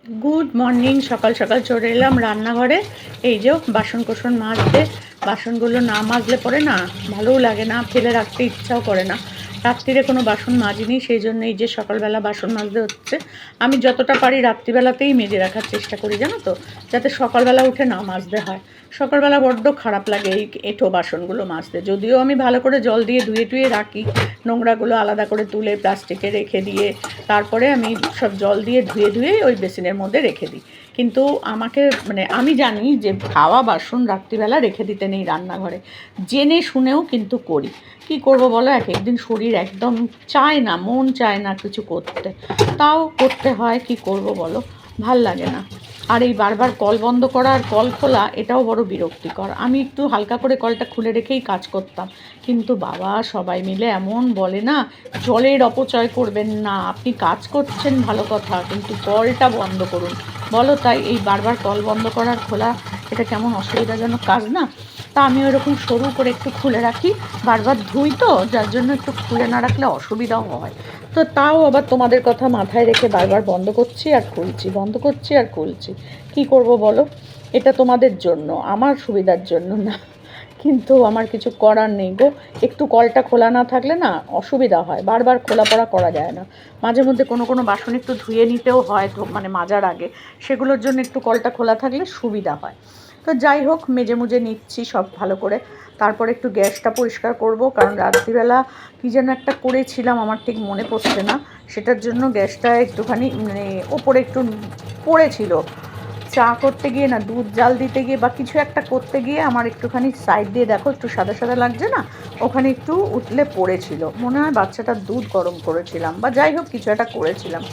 Good morning. সকাল সকাল চলে এলাম রান্নাঘরে। এই যে বাসন মাজতে, বাসনগুলো না মাজলে পরে না ভালোও লাগে না, ফেলে রাখতে ইচ্ছাও করে না। রাত্রিরে কোনো বাসন মাজিনি, সেই জন্য এই যে সকালবেলা বাসন মাজতে হচ্ছে। আমি যতটা পারি রাত্রিবেলাতেই মেজে রাখার চেষ্টা করি, জানো তো, যাতে সকালবেলা উঠে না মাজতে হয়। সকালবেলা বড্ড খারাপ লাগে এই এঁঠো বাসনগুলো মাজতে। যদিও আমি ভালো করে জল দিয়ে ধুয়ে টুয়ে রাখি, নোংরাগুলো আলাদা করে তুলে প্লাস্টিকে রেখে দিয়ে তারপরে আমি সব জল দিয়ে ধুয়ে ধুয়ে ওই বেসিনের মধ্যে রেখে দিই। কিন্তু আমাকে আমি জানি যে খাওয়া বাসন রাত্রিবেলা রেখে দিতে নেই রান্নাঘরে, জেনে শুনেও কিন্তু করি। কি করব বলো, এক একদিন শরীর একদম চায় না, মন চায় না কিছু করতে, তাও করতে হয়। কি করব বলো, ভাল লাগে না। আর এই বারবার কল বন্ধ করা আর কল খোলা, এটাও বড় বিরক্তিকর। আমি একটু হালকা করে কলটা খুলে রেখেই কাজ করতাম, কিন্তু বাবা সবাই মিলে এমন বলে না, জলের অপচয় করবেন না, আপনি কাজ করছেন ভালো কথা, কিন্তু কলটা বন্ধ করুন। বলো, তাই এই বারবার কল বন্ধ করার খোলা, এটা কেমন অসুবিধাজনক কাজ না? তা আমি ওরকম সরু করে একটু খুলে রাখি, বারবার ধুই তো, যার জন্য একটু খুলে না রাখলে অসুবিধাও হয়। তো তাও আবার তোমাদের কথা মাথায় রেখে বারবার বন্ধ করছি আর খুলছি, বন্ধ করছি আর খুলছি। কি করব বলো, এটা তোমাদের জন্য, আমার সুবিধার জন্য না। কিন্তু আমার কিছু করার নেই গো। একটু কলটা খোলা না থাকলে না অসুবিধা হয়, বারবার খোলা পড়া করা যায় না। মাঝে মধ্যে কোনো বাসন একটু ধুয়ে নিতেও হয়, তো মাজার আগে, সেগুলোর জন্য একটু কলটা খোলা থাকলে সুবিধা হয়। তো যাই হোক, মেজে মুজে নিচ্ছি সব ভালো করে। তারপরে একটু গ্যাসটা পরিষ্কার করব, কারণ রাত্রিবেলা কী যেন একটা করেছিলাম, আমার ঠিক মনে পড়ছে না। সেটার জন্য গ্যাসটা একটুখানি ওপরে একটু পড়েছিল। চা করতে গিয়ে না, দুধ জাল দিতে গিয়ে বা কিছু একটা করতে গিয়ে আমার একটুখানি সাইড দিয়ে দেখো একটু সাদা সাদা লাগছে না, ওখানে একটু উতলে পড়েছিল। মনে হয় বাচ্চাটার দুধ গরম করেছিলাম, বা যাই হোক কিছু একটা করেছিলাম।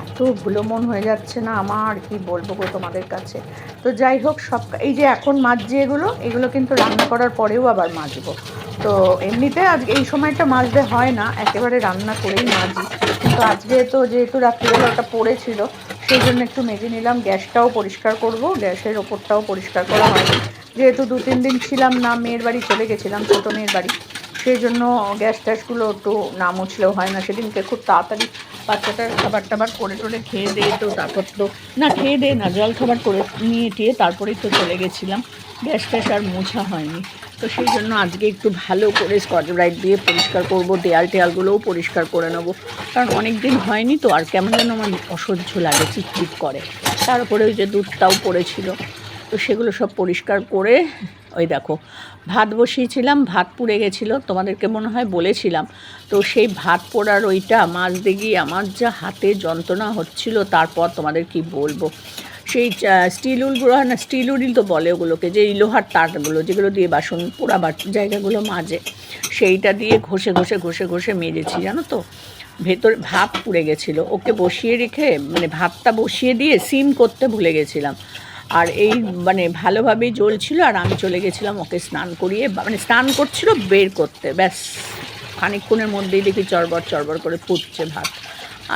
এত ভুলো মন হয়ে যাচ্ছে না আমার, কি বলবো গো তোমাদের কাছে। তো যাই হোক, সব এই যে এখন মাজছি, এগুলো কিন্তু রান্না করার পরেও আবার মাজবো। তো এমনিতে আজকে এই সময়টা মাজতে হয় না, একেবারে রান্না করেই মাজি। কিন্তু আজকে তো যেহেতু রাত্রিবেলা ওটা পড়েছিল, সেই জন্য একটু মেজে নিলাম। গ্যাসটাও পরিষ্কার করব, গ্যাসের ওপরটাও পরিষ্কার করা হয়নি, যেহেতু 2-3 দিন ছিলাম না, মেয়ের বাড়ি চলে গেছিলাম, ছোটো মেয়ের বাড়ি। সেই জন্য গ্যাস ট্যাসগুলো একটু না মুছলেও হয় না। সেদিনকে খুব তাড়াতাড়ি বাচ্চাটার খাবার টাবার করে টোরে খেয়ে দিয়ে, তো তারপর তো না খেয়ে দিয়ে না, জল খাবার করে নিয়ে টিয়ে তারপরেই তো চলে গেছিলাম। গ্যাস ট্যাস আর মোছা হয়নি। তো সেই জন্য আজকে একটু ভালো করে স্কচ ব্রাইট দিয়ে পরিষ্কার করব, দেয়াল টেয়ালগুলোও পরিষ্কার করে নেবো, কারণ অনেক দিন হয়নি তো। আর কেমন যেন আমার অসহ্য লাগে, চিটচিট করে। তার উপরে ওই যে দুধটাও পড়েছিল, তো সেগুলো সব পরিষ্কার করে, ওই দেখো ভাত বসিয়েছিলাম, ভাত পুড়ে গেছিলো, তোমাদেরকে মনে হয় বলেছিলাম। তো সেই ভাত পোড়ার ওইটা মাজতে গিয়ে আমার যা হাতে যন্ত্রণা হচ্ছিল, তারপর তোমাদের কি বলবো। সেই স্টিল উলগুলো হয় না, স্টিল উল তো বলে ওগুলোকে, যে লোহার তারগুলো যেগুলো দিয়ে বাসন পোড়াবার জায়গাগুলো মাজে, সেইটা দিয়ে ঘষে ঘষে ঘষে ঘষে মেজেছি, জানো তো। ভেতর ভাত পুড়ে গেছিলো, ওকে বসিয়ে রেখে ভাতটা বসিয়ে দিয়ে সিম করতে ভুলে গেছিলাম। আর এই ভালোভাবেই জ্বলছিল, আর আমি চলে গেছিলাম ওকে স্নান করিয়ে, স্নান করছিল বের করতে, ব্যাস খানিকক্ষণের মধ্যেই দেখি চড়বড় চড়বড় করে ফুটছে ভাত।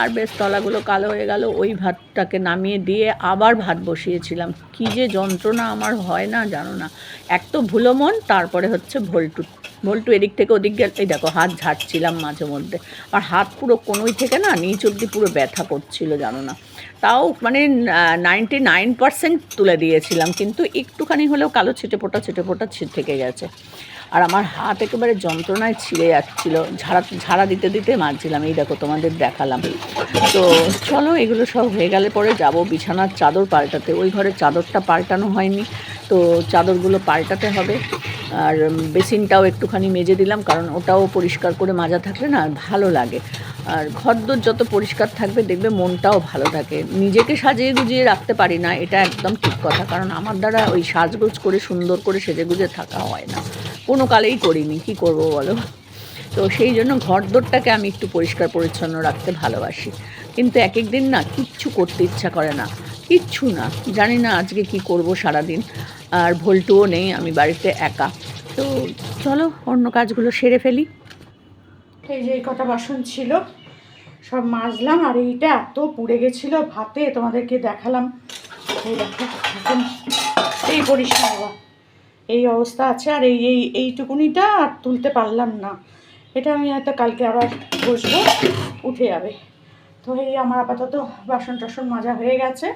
আর বেশ তলাগুলো কালো হয়ে গেল। ওই ভাতটাকে নামিয়ে দিয়ে আবার ভাত বসিয়েছিলাম। কী যে যন্ত্রণা আমার হয় না, জানো না। এক তো ভুলো মন, তারপরে হচ্ছে ভল্টু এদিক থেকে ওদিক গেল। এই দেখো হাত ঝাড়ছিলাম মাঝে মধ্যে, আর হাত পুরো কোনোই থেকে না নিচ অব্দি পুরো ব্যথা করছিল, জানো না। তাও 99% তুলে দিয়েছিলাম, কিন্তু একটুখানি হলেও কালো ছিটে ফোটা থেকে গেছে। আর আমার হাত একেবারে যন্ত্রণায় ছিঁড়ে যাচ্ছিলো, ঝাড়া দিতে দিতে মাজছিলাম। এই দেখো তোমাদের দেখালাম। তো চলো, এগুলো সব হয়ে গেলে পরে যাব বিছানার চাদর পাল্টাতে। ওই ঘরের চাদরটা পাল্টানো হয়নি, তো চাদরগুলো পাল্টাতে হবে। আর বেসিনটাও একটুখানি মেজে দিলাম, কারণ ওটাও পরিষ্কার করে মাজা থাকলে না ভালো লাগে। আর ঘরদোর যত পরিষ্কার থাকবে দেখবে মনটাও ভালো থাকে। নিজেকে সাজিয়ে গুজিয়ে রাখতে পারি না, এটা একদম ঠিক কথা, কারণ আমার দ্বারা ওই সাজগোজ করে সুন্দর করে সেজে গুজে থাকা হয় না, কোনো কালেই করিনি। কি করব বলো। তো সেই জন্য ঘরদোরটাকে আমি একটু পরিষ্কার পরিচ্ছন্ন রাখতে ভালোবাসি। কিন্তু এক এক দিন না কিচ্ছু করতে ইচ্ছা করে না, কিচ্ছু না। জানি না আজকে কি করব সারাদিন। আর ভল্টুও নেই, আমি বাড়িতে একা। তো চলো অন্য কাজগুলো সেরে ফেলি। এই যে এই কটা বাসন ছিল সব মাজলাম, আর এইটা এত পুড়ে গেছিলো ভাতে, তোমাদেরকে দেখালাম। এই দেখো এখন এই পরিষ্কার, এই অবস্থা আছে। আর এইটুকুনিটা আর তুলতে পারলাম না, এটা আমি হয়তো কালকে আবার বসবো, উঠে যাবে। তো এই আমার আপাতত বাসন টাসন মাজা হয়ে গেছে।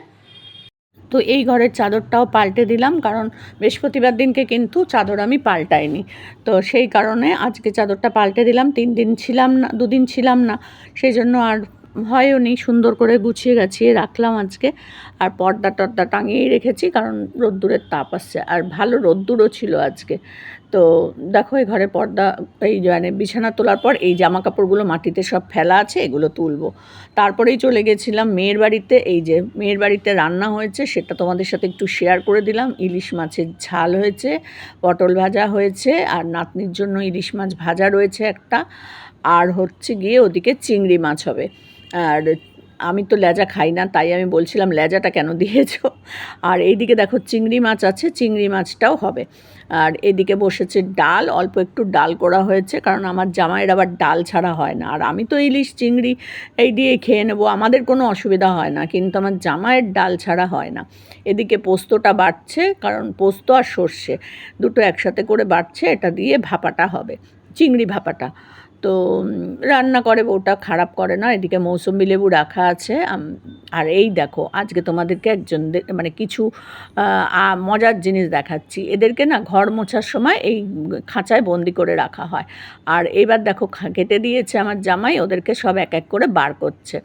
তো এই ঘরের চাদরটাও পাল্টে দিলাম, কারণ বৃহস্পতিবার দিনকে কিন্তু চাদর আমি পাল্টাইনি। তো সেই কারণে আজকে চাদরটা পাল্টে দিলাম। 3 দিন ছিলাম না, 2 দিন ছিলাম না, সেই জন্য আর হয়ওনি। সুন্দর করে গুছিয়ে গাছিয়ে রাখলাম আজকে। আর পর্দা টর্দা টাঙিয়েই রেখেছি, কারণ রোদ্দুরের তাপ আসছে, আর ভালো রোদ্দুরও ছিল আজকে। তো দেখো এই ঘরে পর্দা, এই মানে বিছানা তোলার পর এই জামা কাপড়গুলো মাটিতে সব ফেলা আছে, এগুলো তুলবো। তারপরেই চলে গেছিলাম মেয়ের বাড়িতে। এই যে মেয়ের বাড়িতে রান্না হয়েছে, সেটা তোমাদের সাথে একটু শেয়ার করে দিলাম। ইলিশ মাছের ঝাল হয়েছে, পটল ভাজা হয়েছে, আর নাতনির জন্য ইলিশ মাছ ভাজা রয়েছে একটা, আর হচ্ছে গিয়ে ওদিকে চিংড়ি মাছ হবে। আর আমি তো লেজা খাই না, তাই আমি বলছিলাম লেজাটা কেন দিয়েছো। আর এইদিকে দেখো চিংড়ি মাছ আছে, চিংড়ি মাছটাও হবে। আর এদিকে বসেছে ডাল, অল্প একটু ডাল করা হয়েছে, কারণ আমার জামাইয়ের আবার ডাল ছাড়া হয় না। আর আমি তো ইলিশ চিংড়ি এই দিয়ে খেয়ে নেবো, আমাদের কোনো অসুবিধা হয় না, কিন্তু আমার জামাইয়ের ডাল ছাড়া হয় না। এদিকে পোস্তটা বাটছে, কারণ পোস্ত আর সর্ষে দুটো একসাথে করে বাটছে, এটা দিয়ে ভাপাটা হবে, চিংড়ি ভাপাটা। তো রান্না করে বউটা, খারাপ করে না। এদিকে মৌসুম্বি লেবু রাখা আছে। আর এই দেখো আজকে তোমাদেরকে মানে কিছু মজার জিনিস দেখাচ্ছি। এদেরকে না ঘর মোছার সময় এই খাঁচায় বন্দি করে রাখা হয়। আর এবার দেখো কেটে দিয়েছে আমার জামাই, ওদেরকে সব এক এক করে বার করছে।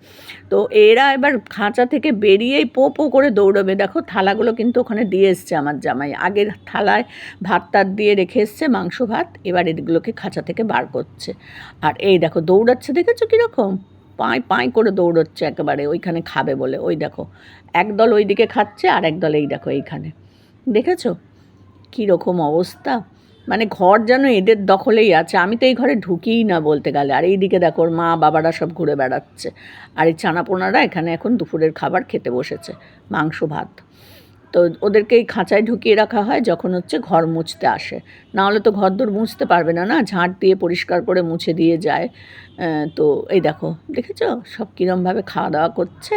তো এরা এবার খাঁচা থেকে বেরিয়েই পো পো করে দৌড়বে। দেখো থালাগুলো কিন্তু ওখানে দিয়ে এসছে আমার জামাই, আগের থালায় ভাত টাত দিয়ে রেখে এসছে, মাংস ভাত, এবার এগুলোকে খাঁচা থেকে বার করছে। আর এই দেখো দৌড়াচ্ছে, দেখেছো কীরকম পাঁই পাঁই করে দৌড়চ্ছে একেবারে ওইখানে খাবে বলে। ওই দেখো একদল ওই দিকে খাচ্ছে, আর একদল এই দেখো এইখানে, দেখেছো কীরকম অবস্থা। মানে ঘর যেন এদের দখলেই আছে, আমি তো এই ঘরে ঢুকিই না বলতে গেলে। আর এই দিকে দেখো ওর মা বাবারা সব ঘুরে বেড়াচ্ছে, আর এই ছানাপোনারা এখানে এখন দুপুরের খাবার খেতে বসেছে, মাংস ভাত। তো ওদেরকে এই খাঁচায় ঢুকিয়ে রাখা হয় যখন হচ্ছে ঘর মুছতে আসে, নাহলে তো ঘরদোর মুছতে পারবে না, না ঝাঁট দিয়ে পরিষ্কার করে মুছে দিয়ে যায়। তো এই দেখো দেখেছো সব কীরমভাবে খাওয়া দাওয়া করছে।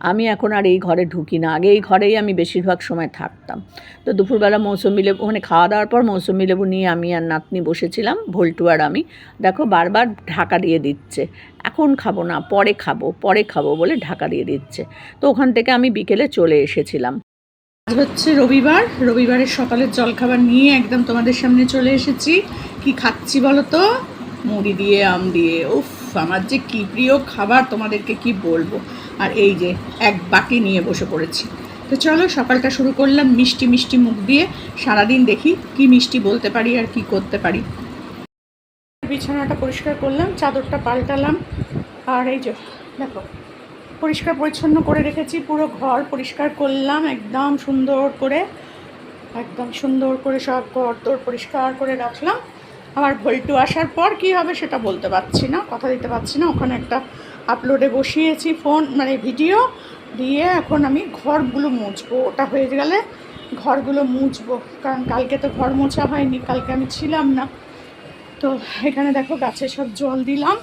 আমি এখন আর এই ঘরে ঢুকি না, আগে এই ঘরেই আমি বেশিরভাগ সময় থাকতাম। তো দুপুরবেলা মৌসুমি লেবু, মানে খাওয়া দাওয়ার পর মৌসুমি লেবু নিয়ে আমি আর নাতনি বসেছিলাম, ভল্টু আর আমি। দেখো বারবার ঢাকা দিয়ে দিচ্ছে, এখন খাবো না, পরে খাবো, পরে খাবো বলে ঢাকা দিয়ে দিচ্ছে। তো ওখান থেকে আমি বিকেলে চলে এসেছিলাম। আজ হচ্ছে রবিবার, রবিবারের সকালের জলখাবার নিয়ে একদম তোমাদের সামনে চলে এসেছি। কি খাচ্ছি বলো তো? মুড়ি দিয়ে আম দিয়ে। উফ, আমার যে কি প্রিয় খাবার তোমাদেরকে কি বলবো। আর এই যে এক বাটি নিয়ে বসে পড়েছি। তো চলো সকালটা শুরু করলাম মিষ্টি মিষ্টি মুখ দিয়ে। সারাদিন দেখি কি মিষ্টি বলতে পারি আর কি করতে পারি। বিছানাটা পরিষ্কার করলাম, চাদরটা পাল্টালাম, আর এই যে দেখো পরিষ্কার পরিচ্ছন্ন করে রেখেছি, পুরো ঘর পরিষ্কার করলাম একদম সুন্দর করে, একদম সুন্দর করে সব ঘর দোর পরিষ্কার করে রাখলাম। আমার ভল্টু আসার পর কি হবে সেটা বলতে পারছি না, কথা দিতে পারছি না। ওখানে একটা আপলোডে বসিয়েছি ফোন, মানে ভিডিও দিয়ে এখন আমি ঘরগুলো মুছবো, ওটা হয়ে গেলে ঘরগুলো মুছবো, কারণ কালকে তো ঘর মোছা হয়নি, কালকে আমি ছিলাম না। তো এখানে দেখো গাছে সব জল দিলাম,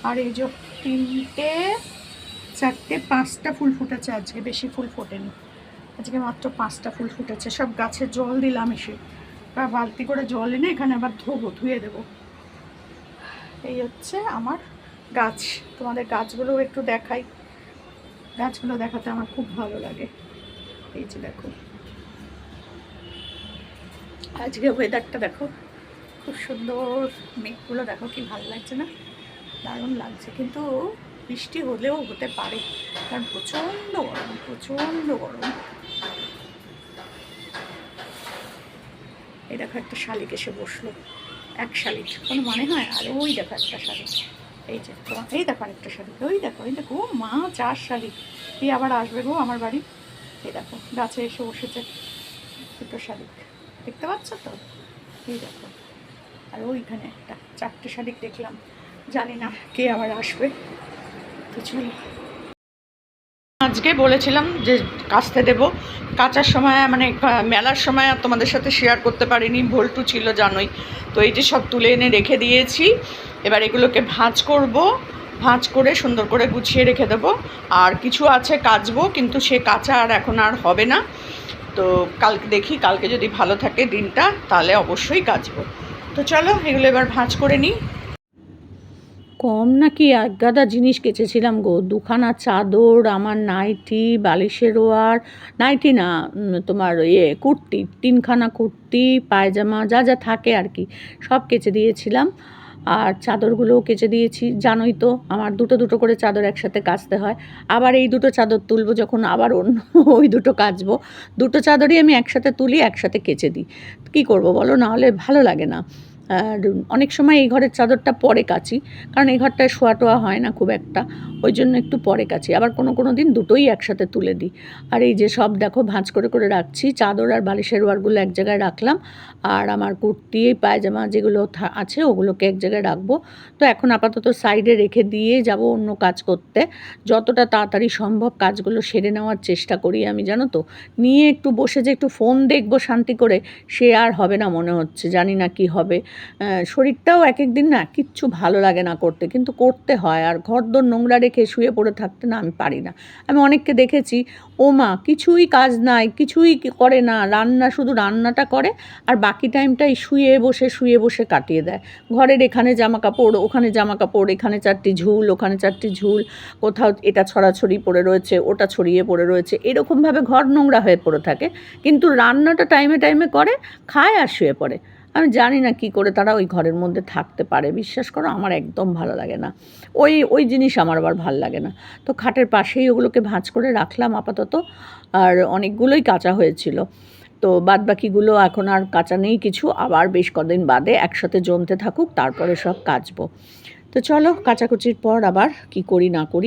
আর এই যে 3টে 4টে 5টা ফুল ফুটেছে আজকে, বেশি ফুল ফোটেনি আজকে, মাত্র 5টা ফুল ফুটেছে। সব গাছে জল দিলাম, এসে বালতি করে জল এনে এখানে আবার ধুয়ে দেবো। এই হচ্ছে আমার গাছ। তোমাদের গাছগুলো একটু দেখাই, গাছগুলো দেখাতে আমার খুব ভালো লাগে। এই যে দেখো আজকে ওয়েদারটা দেখো খুব সুন্দর, মেঘগুলো দেখো কি ভালো লাগছে না, দারুণ লাগছে। কিন্তু বৃষ্টি হলেও হতে পারে, কারণ প্রচণ্ড গরম, প্রচণ্ড গরম। এই দেখো একটা শালিক এসে বসলো, এক শালিক কোনো মানে হয়। আর ওই দেখো একটা শালিক, এই যে এই দেখো আরেকটা শালিক, ওই দেখো এই দেখো মা 4 শালিক, এই আবার আসবে গো আমার বাড়ি। এই দেখো গাছে এসে বসেছে 2টো শালিক, দেখতে পাচ্ছ তো? এই দেখো, আর ওইখানে একটা 4টে শালিক দেখলাম, জানি না কে আবার আসবে। তো চলো, আজকে বলেছিলাম যে কাচতে দেবো, কাচার সময় মানে মেলার সময় আর তোমাদের সাথে শেয়ার করতে পারিনি, ভল্টু ছিল জানোই। তো এই যে সব তুলে এনে রেখে দিয়েছি, এবার এগুলোকে ভাঁজ করব, ভাঁজ করে সুন্দর করে গুছিয়ে রেখে দেবো। আর কিছু আছে কাচবো, কিন্তু সে কাচা আর এখন আর হবে না। তো কালকে দেখি, কালকে যদি ভালো থাকে দিনটা তাহলে অবশ্যই কাচবো। তো চলো এগুলো এবার ভাঁজ করে নিই। কম নাকি এক গাদা জিনিস কেচেছিলাম গো, দুখানা চাদর, আমার নাইটি, বালিশের ওয়ার, নাইটি না, তোমার কুর্তি, 3খানা কুর্তি, পায়জামা, যা যা থাকে আর কি, সব কেচে দিয়েছিলাম। আর চাদরগুলোও কেচে দিয়েছি, জানোই তো আমার দুটো দুটো করে চাদর একসাথে কাচতে হয়। আবার এই দুটো চাদর তুলবো যখন, আবার অন্য ওই দুটো কাচবো, দুটো চাদরই আমি একসাথে তুলি, একসাথে কেচে দিই। কী করবো বলো, নাহলে ভালো লাগে না। আর অনেক সময় এই ঘরের চাদরটা পরে কাচি, কারণ এই ঘরটায় শোয়া টোয়া হয় না খুব একটা, ওই জন্য একটু পরে কাচি। আবার কোনো দিন দুটোই একসাথে তুলে দিই। আর এই যে সব দেখো ভাঁজ করে করে রাখছি, চাদর আর বালিশের ওয়ারগুলো এক জায়গায় রাখলাম, আর আমার কুর্তি, পায়জামা যেগুলো আছে ওগুলোকে এক জায়গায় রাখবো। তো এখন আপাতত সাইডে রেখে দিয়ে যাব অন্য কাজ করতে। যতটা তাড়াতাড়ি সম্ভব কাজগুলো সেরে নেওয়ার চেষ্টা করি আমি, জানো তো। নিয়ে একটু বসে যে একটু ফোন দেখবো শান্তি করে, সে আর হবে না মনে হচ্ছে, জানি না কি হবে। শরীরটাও এক দিন না কিচ্ছু ভালো লাগে না করতে, কিন্তু করতে হয়। আর ঘরদোর নোংরা রেখে শুয়ে পড়ে থাকতে না আমি পারি না। আমি অনেককে দেখেছি, ও মা কিছুই কাজ নাই, কিছুই করে না, শুধু রান্নাটা করে আর বাকি টাইমটাই শুয়ে বসে কাটিয়ে দেয়। ঘরের এখানে জামা কাপড়, ওখানে জামা কাপড়, এখানে 4টি ঝুল, ওখানে 4টি ঝুল, কোথাও এটা ছড়াছড়ি পড়ে রয়েছে, ওটা ছড়িয়ে পড়ে রয়েছে, এরকমভাবে ঘর নোংরা হয়ে পড়ে থাকে। কিন্তু রান্নাটা টাইমে টাইমে করে, খায় আর শুয়ে পড়ে। আমি জানি না কি করে তারা ওই ঘরের মধ্যে থাকতে পারে, বিশ্বাস করো আমার একদম ভালো লাগে না। ওই জিনিস আমার আবার ভাল লাগে না। তো খাটের পাশেই ওগুলোকে ভাঁজ করে রাখলাম আপাতত। আর অনেকগুলোই কাঁচা হয়েছিল, তো বাদবাকিগুলো এখন আর কাঁচা নেই কিছু, আবার বেশ কদিন বাদে একসাথে জমতে থাকুক, তারপরে সব কাচবো। তো চলো কাচাকুচির পর আবার কি করি না করি।